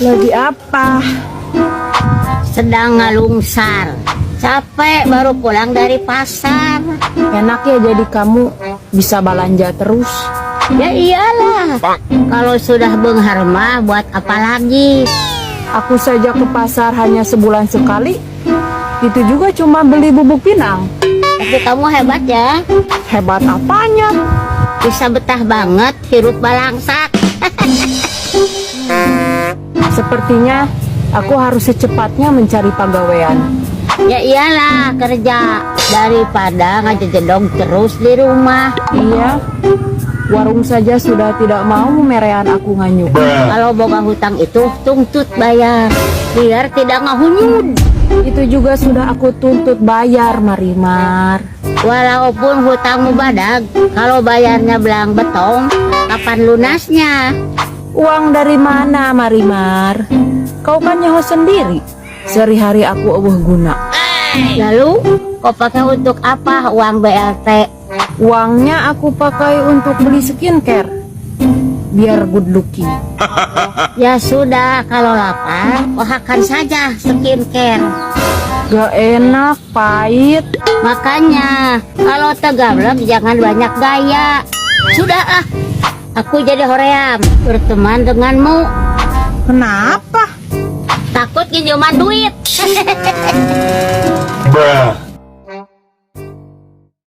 Lagi apa? Sedang ngalungsar. Capek baru pulang dari pasar. Enak ya jadi kamu bisa belanja terus. Ya iyalah. Kalau sudah benghar mah buat apa lagi? Aku saja ke pasar hanya sebulan sekali. Itu juga cuma beli bubuk pinang. Tapi kamu hebat ya. Hebat apanya? Bisa betah banget hirup balangsak. Sepertinya aku harus secepatnya mencari pegawaian. Ya iyalah, kerja daripada ngajejedong terus di rumah. Iya, warung saja sudah tidak mau merean aku nganyuk. Kalau boga hutang itu tuntut bayar, biar tidak ngahunyud. Itu juga sudah aku tuntut bayar, Marimar. Walaupun hutangmu badag, kalau bayarnya belang betong, kapan lunasnya? Uang dari mana, Marimar? Kau kan nyaho sendiri. Sehari-hari aku eueuh guna. Lalu, kau pakai untuk apa uang BLT? Uangnya aku pakai untuk beli skincare. Biar good looking. Ya sudah, kalau lapar, makan saja skincare. Gak enak, pahit. Makanya, kalau tegablek jangan banyak gaya. Sudah aku jadi hoream berteman denganmu. Kenapa? Takut nginjeman duit. Bruh.